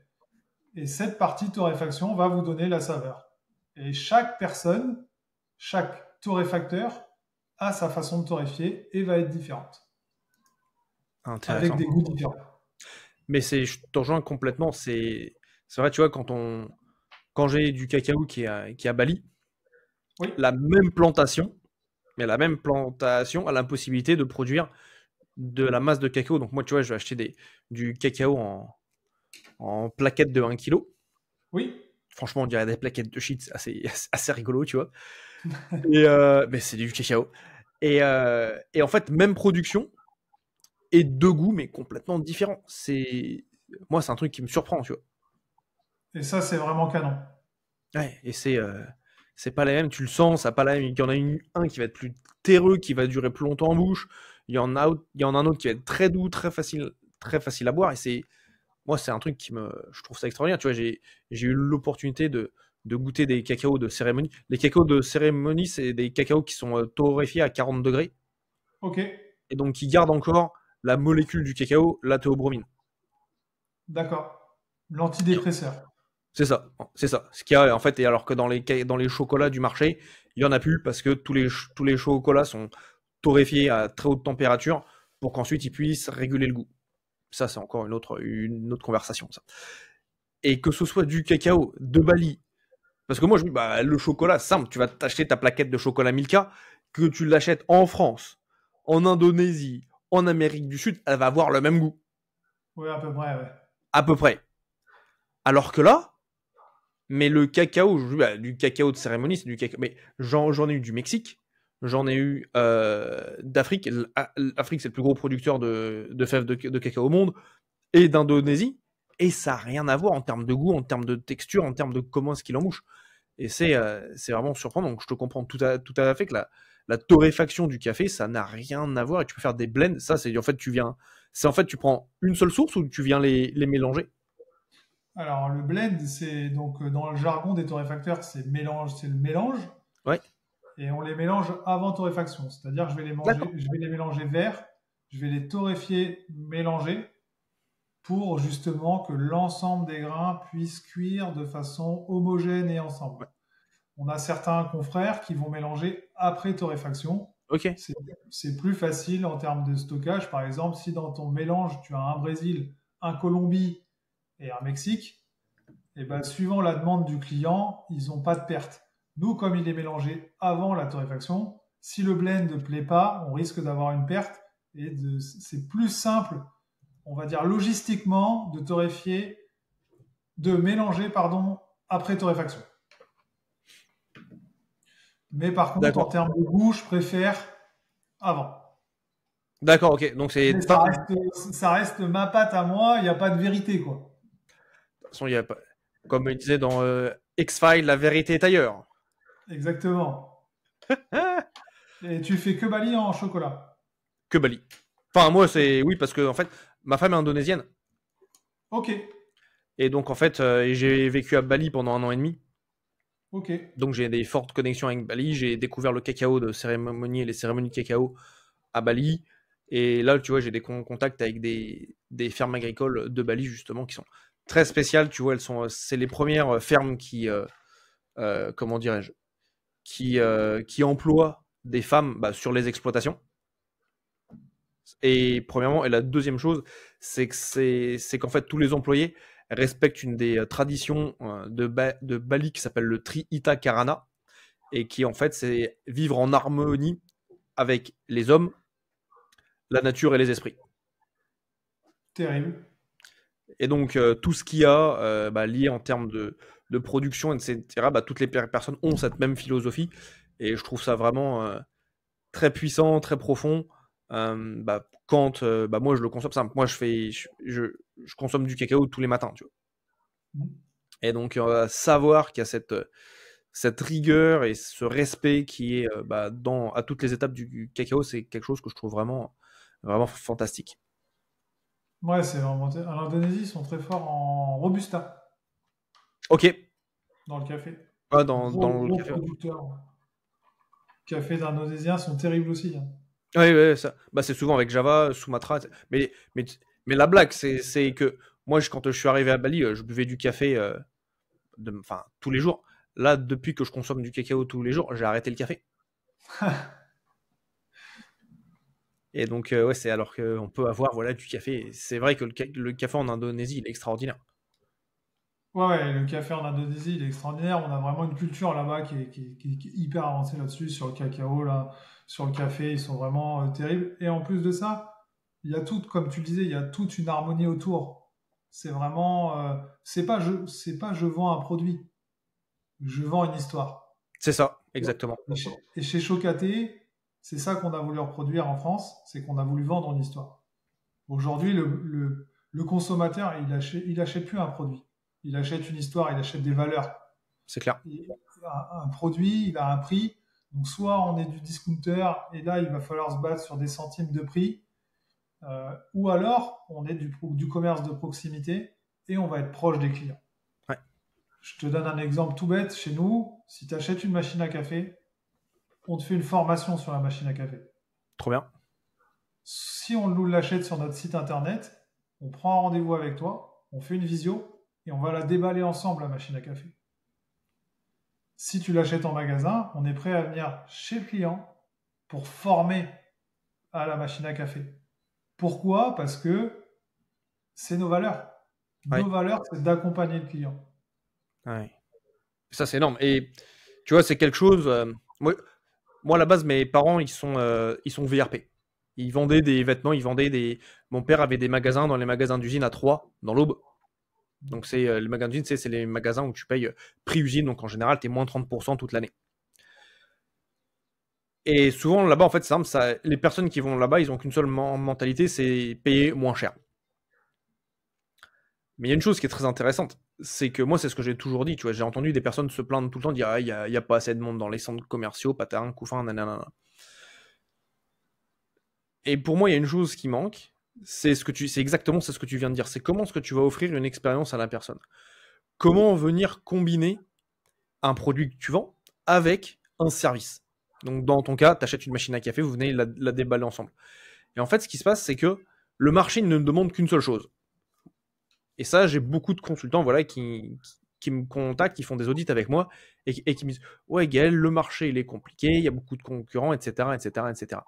Et cette partie torréfaction va vous donner la saveur. Et chaque personne, chaque torréfacteur a sa façon de torréfier et va être différente, avec Intéressant. des goûts différents. Mais je te rejoins complètement. C'est vrai, tu vois, quand j'ai du cacao qui est à Bali, Oui, la même plantation, mais la même plantation a la possibilité de produire de la masse de cacao. Donc moi, tu vois, je vais acheter du cacao en plaquettes de 1 kg. oui, Franchement, on dirait des plaquettes de shit, c'est assez rigolo, tu vois. Mais c'est du cacao. Et en fait, même production et deux goûts, mais complètement différents. Moi, c'est un truc qui me surprend, tu vois. et ça, c'est vraiment canon. Ouais, et c'est pas la même, tu le sens, ça pas la même. Il y en a un qui va être plus terreux, qui va durer plus longtemps en bouche. Il y en a un autre qui va être très doux, très facile à boire. Moi, c'est un truc je trouve ça extraordinaire. Tu vois, j'ai eu l'opportunité de goûter des cacaos de cérémonie. Les cacaos de cérémonie, c'est des cacaos qui sont torréfiés à 40 degrés, Ok, et donc qui gardent encore la molécule du cacao, la théobromine. d'accord. Et, L'antidépresseur. C'est ça, c'est ça. Ce qu'il y a en fait, et alors que dans les chocolats du marché, il y en a plus parce que tous les chocolats sont torréfiés à très haute température pour qu'ensuite ils puissent réguler le goût. Ça, c'est encore une autre conversation, ça. Et que ce soit du cacao de Bali, parce que moi je me dis, bah, le chocolat, simple, tu vas t'acheter ta plaquette de chocolat Milka, que tu l'achètes en France, en Indonésie, en Amérique du Sud, elle va avoir le même goût, Oui, à peu près, ouais. à peu près. Alors que là, mais le cacao, bah, du cacao de cérémonie, c'est du cacao. Mais j'en ai eu du Mexique, j'en ai eu d'Afrique. L'Afrique, c'est le plus gros producteur de fèves de cacao au monde, et d'Indonésie. Et ça n'a rien à voir en termes de goût, en termes de texture, en termes de comment est-ce qu'il en mouche. Et c'est vraiment surprenant. Donc je te comprends tout à fait que la torréfaction du café, ça n'a rien à voir. Et tu peux faire des blends. Ça, c'est en fait, tu prends une seule source ou tu viens les mélanger. Alors, le blend, c'est donc dans le jargon des torréfacteurs, c'est le mélange, Ouais, et on les mélange avant torréfaction. C'est-à-dire que d'accord. je vais les mélanger verts, je vais les torréfier, mélanger, pour justement que l'ensemble des grains puissent cuire de façon homogène et ensemble. Ouais. On a certains confrères qui vont mélanger après torréfaction. Ok, C'est c'est plus facile en termes de stockage. Par exemple, si dans ton mélange, tu as un Brésil, un Colombie et un Mexique, et ben, suivant la demande du client, ils n'ont pas de perte. Nous, comme il est mélangé avant la torréfaction, si le blend ne plaît pas, on risque d'avoir une perte. C'est plus simple, on va dire logistiquement, de mélanger, pardon, après torréfaction. Mais par contre, en d'accord. termes de goût, je préfère avant. D'accord, ok. Donc c'est. Mais De toute ça reste ma patte à moi, il n'y a pas de vérité, quoi. façon, il y a pas. Comme il disait dans X-Files, la vérité est ailleurs. Exactement. Et tu fais que Bali en chocolat. Que Bali. Enfin, moi, c'est. Oui, parce que, en fait, ma femme est indonésienne. Ok, Et donc, en fait, j'ai vécu à Bali pendant un an et demi. ok. Donc, j'ai des fortes connexions avec Bali. J'ai découvert le cacao de cérémonie et les cérémonies de cacao à Bali. Et là, tu vois, j'ai des contacts avec des fermes agricoles de Bali, justement, qui sont très spéciales. Tu vois, c'est les premières fermes comment dirais-je, qui emploient des femmes bah, sur les exploitations. Et premièrement, et la deuxième chose, c'est qu'en fait, tous les employés respectent une des traditions de Bali qui s'appelle le Tri-Ita Karana, et qui en fait, c'est vivre en harmonie avec les hommes, la nature et les esprits. Terrible. Et donc, tout ce qu'il y a bah, lié en termes de production, etc., bah, toutes les personnes ont cette même philosophie. Et je trouve ça vraiment très puissant, très profond. Bah, quand bah, moi, je le consomme simple. Moi, je consomme du cacao tous les matins. Tu vois. Et donc, savoir qu'il y a cette rigueur et ce respect qui est bah, à toutes les étapes du cacao, c'est quelque chose que je trouve vraiment, vraiment fantastique. Ouais, c'est vraiment. En Indonésie, ils sont très forts en Robusta, Ok, dans le café. dans le Gros café. producteurs. Café d'Indonésiens sont terribles aussi, hein. Oui, ouais, ça. Bah, c'est souvent avec Java, Sumatra. Mais, mais la blague, c'est que moi, quand je suis arrivé à Bali, je buvais du café enfin, tous les jours. Là, depuis que je consomme du cacao tous les jours, j'ai arrêté le café. Et donc, ouais, c'est alors qu'on peut avoir voilà, du café. C'est vrai que le café en Indonésie, il est extraordinaire. Ouais, ouais, le café en Indonésie, il est extraordinaire. On a vraiment une culture là-bas qui est hyper avancée là-dessus, sur le cacao, là, sur le café, ils sont vraiment terribles. Et en plus de ça, il y a tout, comme tu le disais, il y a toute une harmonie autour. C'est vraiment, c'est pas je vends un produit, je vends une histoire. C'est ça, exactement. Et chez Chocaté, c'est ça qu'on a voulu reproduire en France, c'est qu'on a voulu vendre une histoire. Aujourd'hui, le consommateur, il achète plus un produit. Il achète une histoire, il achète des valeurs. C'est clair. Un produit, il a un prix. Donc, soit on est du discounter, et là, il va falloir se battre sur des centimes de prix, ou alors on est du commerce de proximité, et on va être proche des clients. Ouais, Je te donne un exemple tout bête. Chez nous, si tu achètes une machine à café, on te fait une formation sur la machine à café. trop bien. Si on l'achète sur notre site internet, on prend un rendez-vous avec toi, on fait une visio et on va la déballer ensemble, la machine à café. Si tu l'achètes en magasin, on est prêt à venir chez le client pour former à la machine à café. Pourquoi? Parce que c'est nos valeurs. Ouais. Nos valeurs, c'est d'accompagner le client. Ouais. Ça, c'est énorme. Et tu vois, c'est quelque chose. Moi, à la base, mes parents, ils sont VRP. Ils vendaient des vêtements, Mon père avait des magasins dans les magasins d'usine à Troyes, dans l'Aube. Donc, c'est les magasins d'usine, c'est les magasins où tu payes prix usine. Donc, en général, tu es moins 30% toute l'année. Et souvent, là-bas, en fait, c'est simple. Les personnes qui vont là-bas, ils n'ont qu'une seule mentalité, c'est payer moins cher. Mais il y a une chose qui est très intéressante, c'est que moi, c'est ce que j'ai toujours dit, tu vois, j'ai entendu des personnes se plaindre tout le temps, dire il y a pas assez de monde dans les centres commerciaux, patin, couffin, nanana. Et pour moi, il y a une chose qui manque, c'est ce que tu viens de dire, c'est comment est-ce que tu vas offrir une expérience à la personne. Comment venir combiner un produit que tu vends avec un service. Donc dans ton cas, tu achètes une machine à café, vous venez la déballer ensemble. Et en fait, ce qui se passe, c'est que le marché ne demande qu'une seule chose. Et ça, j'ai beaucoup de consultants qui me contactent, qui font des audits avec moi et qui me disent « Ouais, Gaël, le marché, il est compliqué, il y a beaucoup de concurrents, etc. etc., etc. »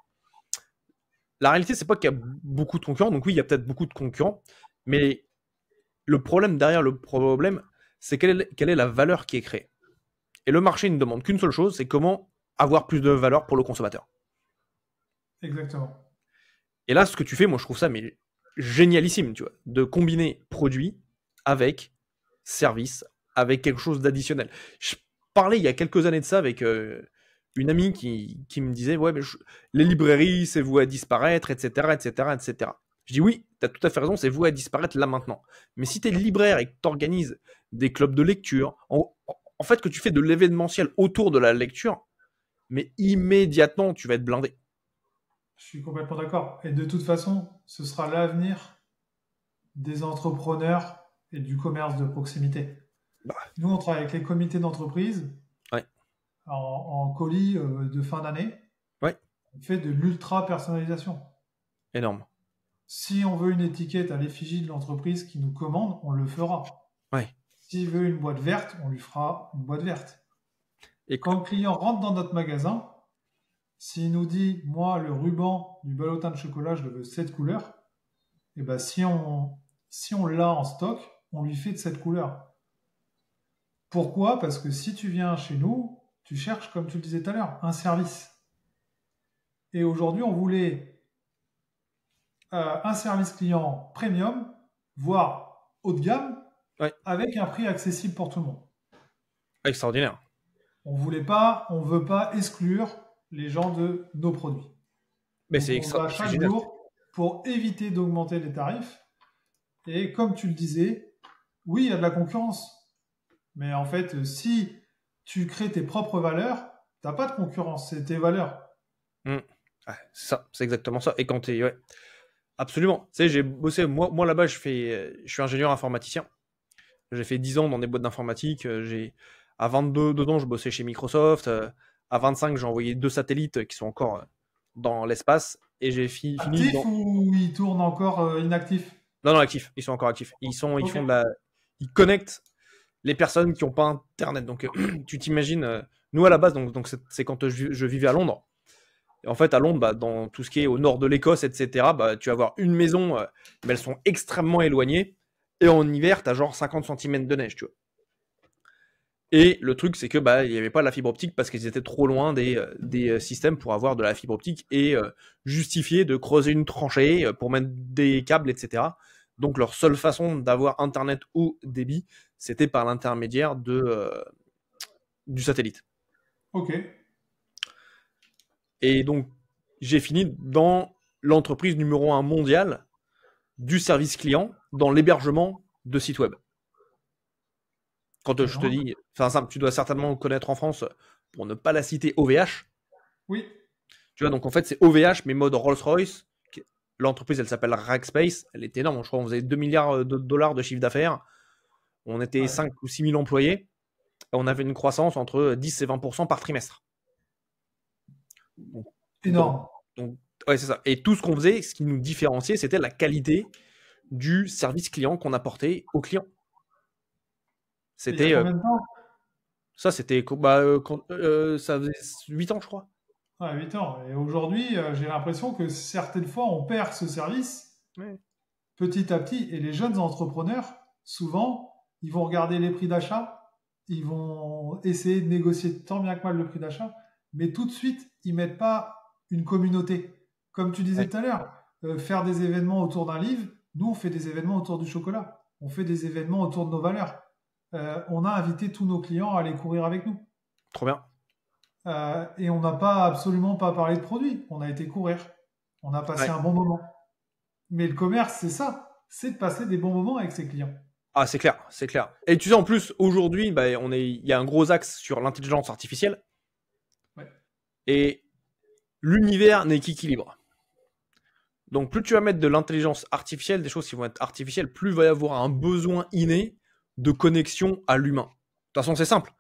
La réalité, c'est pas qu'il y a beaucoup de concurrents. Donc oui, il y a peut-être beaucoup de concurrents. Mais le problème derrière le problème, c'est quelle est la valeur qui est créée. Et le marché ne demande qu'une seule chose, c'est comment avoir plus de valeur pour le consommateur. Exactement. Et là, ce que tu fais, moi, je trouve ça génialissime, tu vois, de combiner produit avec service, avec quelque chose d'additionnel. Je parlais il y a quelques années de ça avec une amie qui me disait « Ouais, mais les librairies, c'est voué à disparaître, etc., etc., etc. » Je dis « Oui, tu as tout à fait raison, c'est voué à disparaître là maintenant. Mais si tu es libraire et que tu organises des clubs de lecture, en fait, que tu fais de l'événementiel autour de la lecture, mais immédiatement, tu vas être blindé. » Je suis complètement d'accord. Et de toute façon, ce sera l'avenir des entrepreneurs et du commerce de proximité. Bah, Nous, on travaille avec les comités d'entreprise ouais. en colis de fin d'année. Ouais. On fait de l'ultra-personnalisation. Énorme. Si on veut une étiquette à l'effigie de l'entreprise qui nous commande, on le fera. Ouais. S'il veut une boîte verte, on lui fera une boîte verte. Et quand le client rentre dans notre magasin, s'il nous dit, moi, le ruban du ballotin de chocolat, je le veux cette couleur, et ben si on l'a en stock, on lui fait de cette couleur. Pourquoi? Parce que si tu viens chez nous, tu cherches, comme tu le disais tout à l'heure, un service. Et aujourd'hui, on voulait un service client premium, voire haut de gamme, ouais. avec un prix accessible pour tout le monde. Extraordinaire. On veut pas exclure les gens de nos produits. Mais donc, c'est on va chaque jour pour éviter d'augmenter les tarifs. Et comme tu le disais, oui, il y a de la concurrence. Mais en fait, si tu crées tes propres valeurs, tu n'as pas de concurrence, c'est tes valeurs. Ouais, c'est exactement ça. Et quand tu es... Ouais. Absolument. Tu sais, j'ai bossé... Moi là-bas, je suis ingénieur informaticien. J'ai fait 10 ans dans des boîtes d'informatique. À 22 ans, je bossais chez Microsoft. À 25, j'ai envoyé 2 satellites qui sont encore dans l'espace. Et j'ai fini... Actifs ou ils tournent encore inactifs? Non, actifs. Ils sont encore actifs. Ils font ils connectent les personnes qui n'ont pas Internet. Donc, tu t'imagines... nous, à la base, donc c'est quand je vivais à Londres. Et en fait, à Londres, dans tout ce qui est au nord de l'Écosse, etc., tu vas avoir une maison, mais elles sont extrêmement éloignées. Et en hiver, tu as genre 50 cm de neige, tu vois. Et le truc, c'est que il n'y avait pas la fibre optique parce qu'ils étaient trop loin des systèmes pour avoir de la fibre optique et justifier de creuser une tranchée pour mettre des câbles, etc. Donc leur seule façon d'avoir Internet haut débit, c'était par l'intermédiaire du satellite. Ok. Et donc, j'ai fini dans l'entreprise numéro 1 mondiale du service client dans l'hébergement de sites web. Quand je te dis, tu dois certainement connaître en France, pour ne pas la citer, OVH. Oui. Tu vois, donc en fait, c'est OVH, mais mode Rolls-Royce. L'entreprise, elle s'appelle Rackspace. Elle est énorme. Je crois qu'on faisait 2 milliards de dollars de chiffre d'affaires. On était 5 ou 6 000 employés. Et on avait une croissance entre 10 et 20% par trimestre. Énorme. Donc, ouais, c'est ça. Et tout ce qu'on faisait, ce qui nous différenciait, c'était la qualité du service client qu'on apportait aux clients. Et il y a C'était combien de temps? ça, c'était ça faisait 8 ans, je crois. Ouais, 8 ans. Et aujourd'hui, j'ai l'impression que certaines fois, on perd ce service Ouais. petit à petit. Et les jeunes entrepreneurs, souvent, ils vont regarder les prix d'achat, ils vont essayer de négocier tant bien que mal le prix d'achat, mais tout de suite, ils mettent pas une communauté. Comme tu disais Ouais. tout à l'heure, faire des événements autour d'un livre, nous, on fait des événements autour du chocolat. On fait des événements autour de nos valeurs. On a invité tous nos clients à aller courir avec nous. Trop bien. Et on n'a pas absolument pas parlé de produits. On a été courir. On a passé Ouais. un bon moment. Mais le commerce, c'est ça. C'est de passer des bons moments avec ses clients. Ah, c'est clair, c'est clair. Et tu sais, en plus, aujourd'hui, il y a un gros axe sur l'intelligence artificielle Ouais. et l'univers n'est qu'équilibre. Donc, plus tu vas mettre de l'intelligence artificielle, des choses qui vont être artificielles, plus il va y avoir un besoin inné de connexion à l'humain. De toute façon, c'est simple.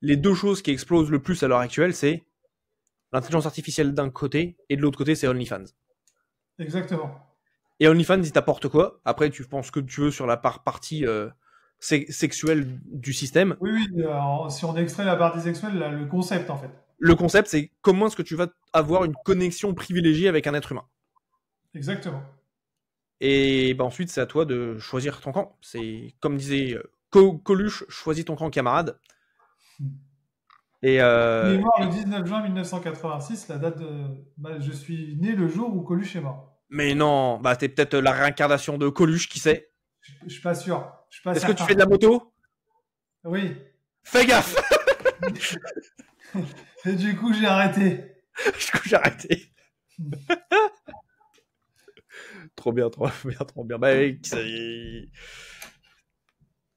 Les deux choses qui explosent le plus à l'heure actuelle, c'est l'intelligence artificielle d'un côté et de l'autre côté, c'est OnlyFans. Exactement. Et OnlyFans, il t'apporte quoi? Après, tu penses que tu veux sur la partie sexuelle du système. Oui, oui. Si on extrait la partie sexuelle, là, le concept, en fait. Le concept, c'est comment est-ce que tu vas avoir une connexion privilégiée avec un être humain. Exactement. Et bah, ensuite, c'est à toi de choisir ton camp. C'est comme disait Coluche, choisis ton camp, camarade. Et Il est mort le 19 juin 1986, la date de... je suis né le jour où Coluche est mort. mais non, bah t'es peut-être la réincarnation de Coluche, qui sait. Je suis pas sûr. Je suis pas Est-ce que tu certain. fais de la moto? Oui. Fais gaffe. Et du coup, j'ai arrêté. Du coup, j'ai arrêté. Trop bien, trop bien, trop bien. Bah,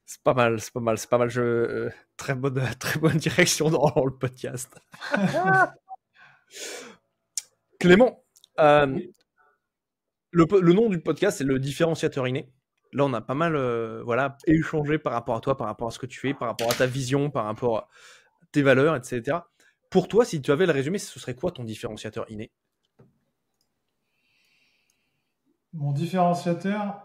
c'est pas mal, c'est pas mal, c'est pas mal. Très bonne direction dans le podcast. Clément, Oui. le nom du podcast, c'est le différenciateur inné. Là, on a pas mal échangé par rapport à toi, par rapport à ce que tu fais, par rapport à ta vision, par rapport à tes valeurs, etc. Pour toi, si tu avais le résumé, ce serait quoi ton différenciateur inné? Mon différenciateur,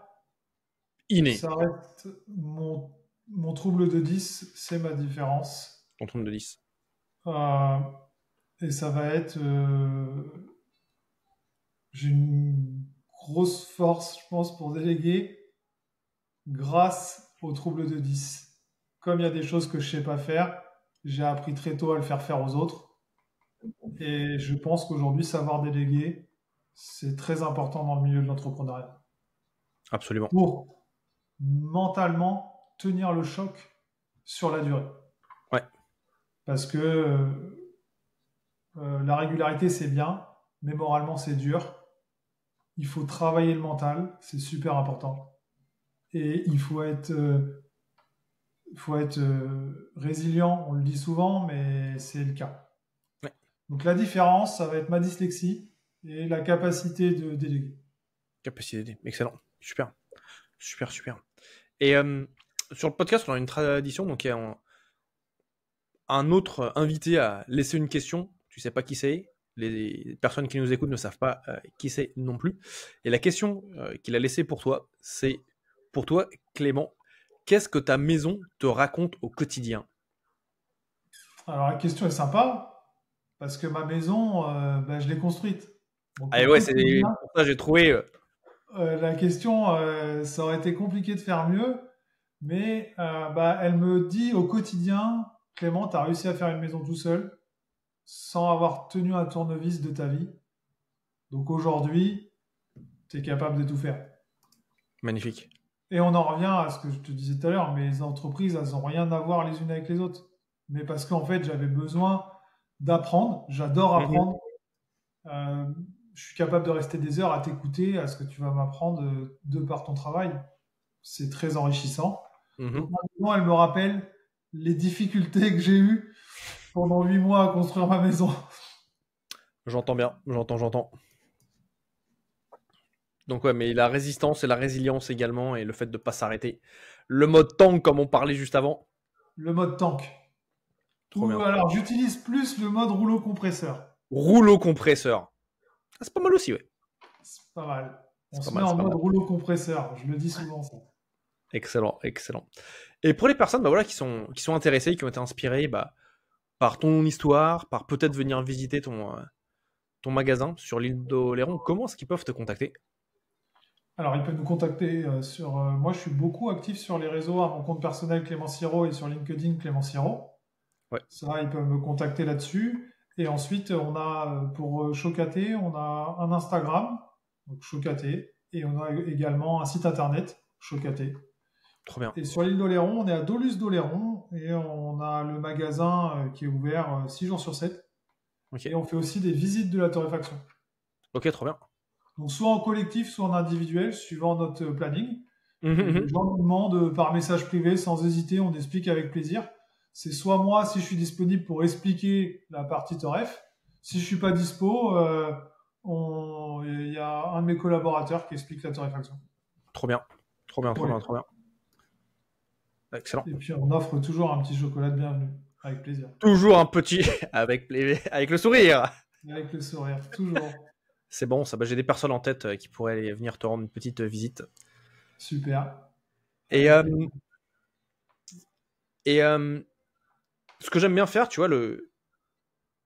Inné, ça reste mon trouble de 10, c'est ma différence. ton trône de 10. Euh, et ça va être... j'ai une grosse force, je pense, pour déléguer grâce au trouble de 10. Comme il y a des choses que je sais pas faire, j'ai appris très tôt à le faire faire aux autres. Et je pense qu'aujourd'hui, savoir déléguer, c'est très important dans le milieu de l'entrepreneuriat. Absolument. Pour mentalement tenir le choc sur la durée. Ouais. Parce que la régularité, c'est bien, mais moralement, c'est dur. Il faut travailler le mental, c'est super important. Et il faut être résilient, on le dit souvent, mais c'est le cas. Ouais. Donc la différence, ça va être ma dyslexie et la capacité de déléguer. Capacité d'aider. Excellent. Super. Super, super. Et sur le podcast, on a une tradition, donc il y a un autre invité à laisser une question. Tu sais pas qui c'est. Les personnes qui nous écoutent ne savent pas qui c'est non plus. Et la question qu'il a laissée pour toi, c'est pour toi, Clément, qu'est-ce que ta maison te raconte au quotidien? Alors la question est sympa, parce que ma maison, je l'ai construite. Donc, Ah ouais, c'est pour ça que j'ai trouvé. La question, ça aurait été compliqué de faire mieux, mais elle me dit au quotidien, Clément, tu as réussi à faire une maison tout seul, sans avoir tenu un tournevis de ta vie. Donc aujourd'hui, tu es capable de tout faire. Magnifique. Et on en revient à ce que je te disais tout à l'heure, mes entreprises, elles n'ont rien à voir les unes avec les autres. Mais parce qu'en fait, j'avais besoin d'apprendre, j'adore apprendre. Je suis capable de rester des heures à t'écouter, à ce que tu vas m'apprendre de par ton travail. C'est très enrichissant. Donc, maintenant, elle me rappelle les difficultés que j'ai eues pendant 8 mois à construire ma maison. J'entends bien, j'entends. Donc ouais, mais la résistance et la résilience également, et le fait de ne pas s'arrêter. Le mode tank, comme on parlait juste avant. Le mode tank. Trop bien. Alors, j'utilise plus le mode rouleau compresseur. Rouleau compresseur. Ah, c'est pas mal aussi, ouais. C'est pas mal. On C'est se pas met mal, en c'est pas mode mal. rouleau compresseur. Je le dis souvent, ça. Excellent, excellent. Et pour les personnes voilà, qui sont intéressées, qui ont été inspirées par ton histoire, par peut-être venir visiter ton magasin sur l'île d'Oléron, comment est-ce qu'ils peuvent te contacter? Alors, ils peuvent nous contacter sur. Moi, je suis beaucoup actif sur les réseaux à mon compte personnel Clément Siro et sur LinkedIn Clément Siro. Ouais, Ça, ils peuvent me contacter là-dessus. Et ensuite, on a pour Chocaté, on a un Instagram, donc Chocaté, et on a également un site internet, Chocaté. trop bien. Et sur l'île d'Oléron, on est à Dolus d'Oléron et on a le magasin qui est ouvert 6 jours sur 7. Ok, Et on fait aussi des visites de la torréfaction. ok, trop bien. Donc soit en collectif, soit en individuel, suivant notre planning. Mhm, Et les mhm. gens nous demandent par message privé, sans hésiter, on explique avec plaisir. C'est soit moi, si je suis disponible pour expliquer la partie torref. Si je suis pas dispo, il y a un de mes collaborateurs qui explique la torréfaction. Trop bien, trop bien, trop Ouais. bien, trop bien. Excellent. Et puis on offre toujours un petit chocolat de bienvenue, avec plaisir. Toujours un petit avec le sourire. Avec le sourire, toujours. C'est bon, ça. J'ai des personnes en tête qui pourraient venir te rendre une petite visite. Super. Et, Avec plaisir. et ce que j'aime bien faire, tu vois,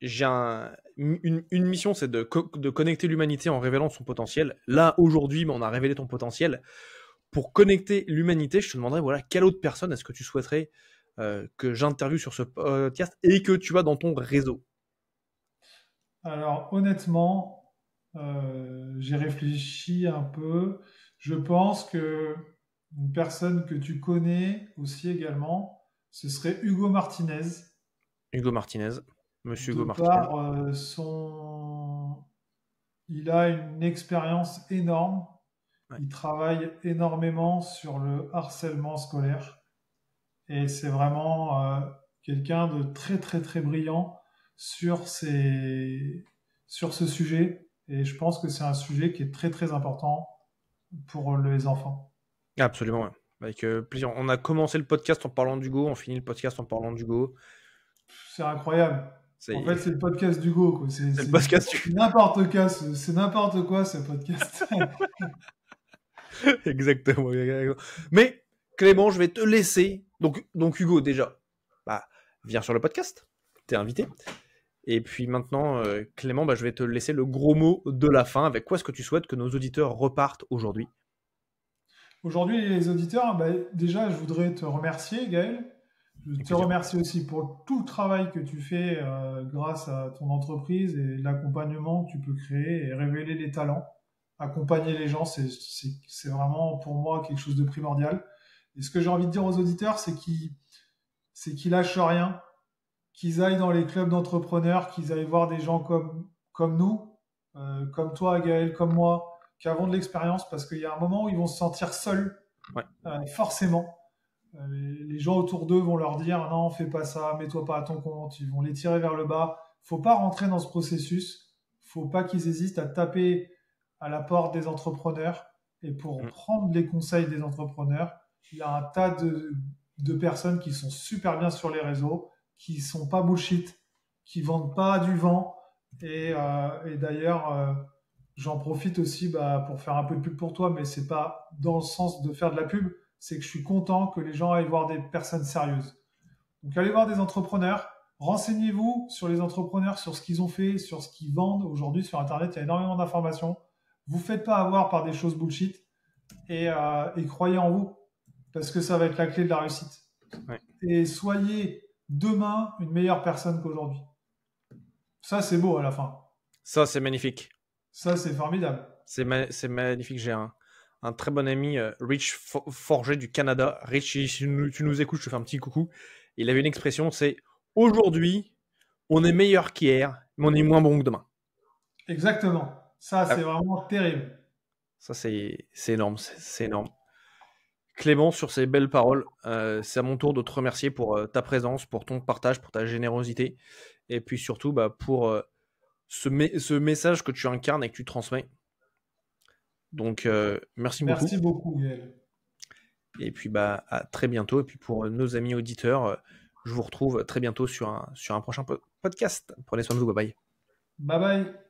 j'ai une mission, c'est de connecter l'humanité en révélant son potentiel. Là, aujourd'hui, on a révélé ton potentiel. Pour connecter l'humanité, je te demanderais, voilà, quelle autre personne est-ce que tu souhaiterais que j'interviewe sur ce podcast et que tu as dans ton réseau? Alors honnêtement, j'ai réfléchi un peu. Je pense que une personne que tu connais aussi également, ce serait Hugo Martinez, Hugo Martinez. Monsieur de Hugo Martinez. par son... Il a une expérience énorme. Ouais. Il travaille énormément sur le harcèlement scolaire. Et c'est vraiment quelqu'un de très très très brillant sur, sur ce sujet. Et je pense que c'est un sujet qui est très très important pour les enfants. Absolument, ouais. Avec plaisir. On a commencé le podcast en parlant d'Hugo, on finit le podcast en parlant d'Hugo. C'est incroyable. En fait, C'est c'est le podcast d'Hugo, quoi. le podcast N'importe quoi, c'est n'importe quoi ce podcast. exactement, exactement. Mais Clément, je vais te laisser. Donc Hugo, déjà, viens sur le podcast. T'es invité. Et puis maintenant, Clément, je vais te laisser le gros mot de la fin. Avec quoi est-ce que tu souhaites que nos auditeurs repartent aujourd'hui? Aujourd'hui, les auditeurs, déjà, je voudrais te remercier, Gaël. Je Avec te plaisir. remercie aussi pour tout le travail que tu fais grâce à ton entreprise et l'accompagnement que tu peux créer et révéler les talents. Accompagner les gens, c'est vraiment pour moi quelque chose de primordial. Et ce que j'ai envie de dire aux auditeurs, c'est qu'ils lâchent rien, qu'ils aillent dans les clubs d'entrepreneurs, qu'ils aillent voir des gens comme nous, comme toi, Gaël, comme moi, qui avons de l'expérience, parce qu'il y a un moment où ils vont se sentir seuls, Ouais. forcément. Les gens autour d'eux vont leur dire non, fais pas ça, mets-toi pas à ton compte. Ils vont les tirer vers le bas. Faut pas rentrer dans ce processus. Faut pas qu'ils hésitent à taper à la porte des entrepreneurs. Et pour prendre les conseils des entrepreneurs, il y a un tas de personnes qui sont super bien sur les réseaux, qui sont pas bullshit, qui vendent pas du vent. Et d'ailleurs, j'en profite aussi pour faire un peu de pub pour toi, mais c'est pas dans le sens de faire de la pub, c'est que je suis content que les gens aillent voir des personnes sérieuses. Donc allez voir des entrepreneurs, renseignez-vous sur les entrepreneurs, sur ce qu'ils ont fait, sur ce qu'ils vendent. Aujourd'hui sur Internet, il y a énormément d'informations. Vous ne faites pas avoir par des choses bullshit et croyez en vous, parce que ça va être la clé de la réussite. Ouais. Et soyez demain une meilleure personne qu'aujourd'hui. Ça, c'est beau à la fin. Ça, c'est magnifique. Ça, c'est formidable. C'est magnifique. J'ai un très bon ami, Rich Forger du Canada. Rich, si tu nous écoutes, je te fais un petit coucou. Il avait une expression, c'est « Aujourd'hui, on est meilleur qu'hier, mais on est moins bon que demain. » Exactement. Ça, c'est vraiment terrible. Ça, c'est énorme. C'est énorme. Clément, sur ces belles paroles, c'est à mon tour de te remercier pour ta présence, pour ton partage, pour ta générosité, et puis surtout pour ce message que tu incarnes et que tu transmets. Donc, merci beaucoup. Merci beaucoup, Gaël. Et puis, à très bientôt. Et puis, pour nos amis auditeurs, je vous retrouve très bientôt sur un prochain podcast. Prenez soin de vous. Bye bye. Bye bye.